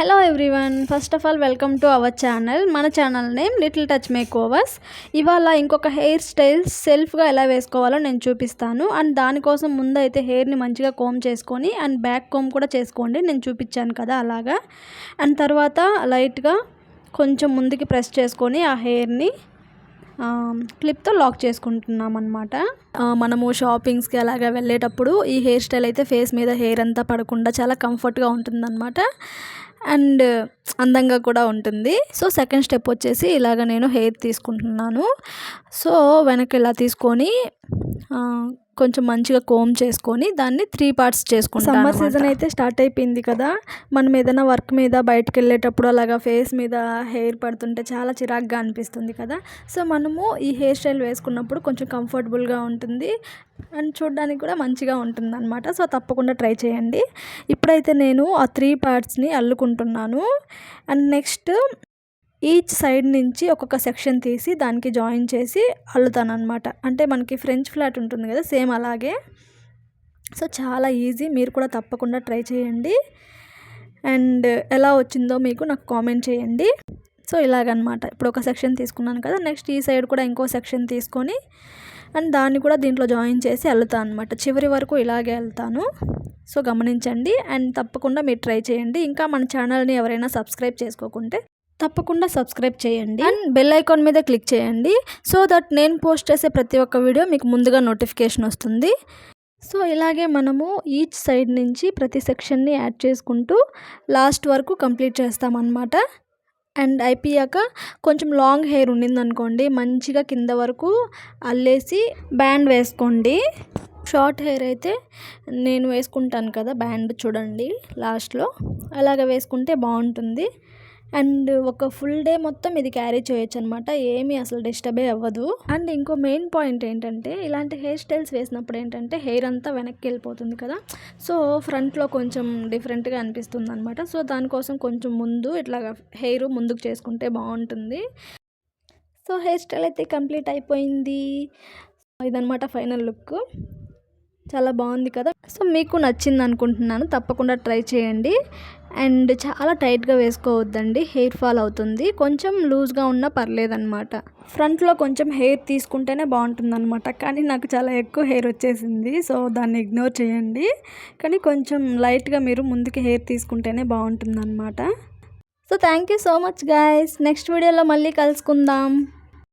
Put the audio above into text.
Hello everyone, first of all welcome to our channel. మన channel name little touch makeovers. ఇవాళ ఇంకొక hair style సెల్ఫ్గా ఎలా వేసుకోవాలో నేను చూపిస్తాను. అండ్ దానికోసం ముందు అయితే హెయిర్ని మంచిగా కోమ్ చేసుకొని అండ్ బ్యాక్ కోమ్ కూడా చేసుకోండి, నేను చూపించాను కదా అలాగా. అండ్ తర్వాత లైట్గా కొంచెం ముందుకి ప్రెస్ చేసుకొని ఆ హెయిర్ని క్లిప్తో లాక్ చేసుకుంటున్నాం అనమాట. మనము షాపింగ్స్కి అలాగా వెళ్ళేటప్పుడు ఈ హెయిర్ స్టైల్ అయితే ఫేస్ మీద హెయిర్ అంతా పడకుండా చాలా కంఫర్ట్గా ఉంటుందన్నమాట అండ్ అందంగా కూడా ఉంటుంది. సో సెకండ్ స్టెప్ వచ్చేసి ఇలాగ నేను హెయిర్ తీసుకుంటున్నాను. సో వెనక్కి ఇలా తీసుకొని కొంచెం మంచిగా కోమ్ చేసుకొని దాన్ని 3 పార్ట్స్ చేసుకుంటాను. సమ్మర్ సీజన్ అయితే స్టార్ట్ అయిపోయింది కదా, మనం ఏదైనా వర్క్ మీద బయటకు వెళ్ళేటప్పుడు అలాగా ఫేస్ మీద హెయిర్ పడుతుంటే చాలా చిరాగ్గా అనిపిస్తుంది కదా. సో మనము ఈ హెయిర్ స్టైల్ వేసుకున్నప్పుడు కొంచెం కంఫర్టబుల్గా ఉంటుంది అండ్ చూడడానికి కూడా మంచిగా ఉంటుంది అనమాట. సో తప్పకుండా ట్రై చేయండి. ఇప్పుడైతే నేను ఆ 3 పార్ట్స్ని అల్లుకుంటున్నాను. అండ్ నెక్స్ట్ ఈచ్ సైడ్ నుంచి ఒక్కొక్క సెక్షన్ తీసి దానికి జాయిన్ చేసి అల్లుతాను అనమాట. అంటే మనకి ఫ్రెంచ్ ఫ్లాట్ ఉంటుంది కదా, సేమ్ అలాగే. సో చాలా ఈజీ, మీరు కూడా తప్పకుండా ట్రై చేయండి. అండ్ ఎలా వచ్చిందో మీకు నాకు కామెంట్ చేయండి. సో ఇలాగనమాట, ఇప్పుడు ఒక సెక్షన్ తీసుకున్నాను కదా, నెక్స్ట్ ఈ సైడ్ కూడా ఇంకో సెక్షన్ తీసుకొని అండ్ దాన్ని కూడా దీంట్లో జాయిన్ చేసి అల్లుతాను అనమాట. చివరి వరకు ఇలాగే వెళ్తాను. సో గమనించండి అండ్ తప్పకుండా మీరు ట్రై చేయండి. ఇంకా మన ఛానల్ని ఎవరైనా సబ్స్క్రైబ్ చేసుకోకుంటే తప్పకుండా సబ్స్క్రైబ్ చేయండి అండ్ బెల్ ఐకాన్ మీద క్లిక్ చేయండి. సో దట్ నేను పోస్ట్ చేసే ప్రతి ఒక్క వీడియో మీకు ముందుగా నోటిఫికేషన్ వస్తుంది. సో ఇలాగే మనము ఈచ్ సైడ్ నుంచి ప్రతి సెక్షన్ని యాడ్ చేసుకుంటూ లాస్ట్ వరకు కంప్లీట్ చేస్తామన్నమాట. అండ్ అయిపోయాక కొంచెం లాంగ్ హెయిర్ ఉండిందనుకోండి, మంచిగా కింద వరకు అల్లేసి బ్యాండ్ వేసుకోండి. షార్ట్ హెయిర్ అయితే నేను వేసుకుంటాను కదా బ్యాండ్, చూడండి లాస్ట్లో అలాగ వేసుకుంటే బాగుంటుంది. అండ్ ఒక ఫుల్ డే మొత్తం ఇది క్యారీ చేయొచ్చు అనమాట, ఏమీ అసలు డిస్టర్బే అవ్వదు. అండ్ ఇంకో మెయిన్ పాయింట్ ఏంటంటే, ఇలాంటి హెయిర్ స్టైల్స్ వేసినప్పుడు ఏంటంటే హెయిర్ అంతా వెనక్కి వెళ్ళిపోతుంది కదా, సో ఫ్రంట్లో కొంచెం డిఫరెంట్గా అనిపిస్తుంది అనమాట. సో దానికోసం కొంచెం ముందు ఇట్లా హెయిర్ ముందుకు చేసుకుంటే బాగుంటుంది. సో హెయిర్ స్టైల్ అయితే కంప్లీట్ అయిపోయింది. ఇదనమాట ఫైనల్ లుక్, చాలా బాగుంది కదా. సో మీకు నచ్చింది అనుకుంటున్నాను, తప్పకుండా ట్రై చేయండి. అండ్ చాలా టైట్గా వేసుకోవద్దండి, హెయిర్ ఫాల్ అవుతుంది. కొంచెం లూజ్గా ఉన్నా పర్లేదన్నమాట. ఫ్రంట్లో కొంచెం హెయిర్ తీసుకుంటేనే బాగుంటుంది అనమాట, కానీ నాకు చాలా ఎక్కువ హెయిర్ వచ్చేసింది, సో దాన్ని ఇగ్నోర్ చేయండి. కానీ కొంచెం లైట్గా మీరు ముందుకి హెయిర్ తీసుకుంటేనే బాగుంటుంది అనమాట. So thank you so much guys. Next వీడియోలో మళ్ళీ కలుసుకుందాం.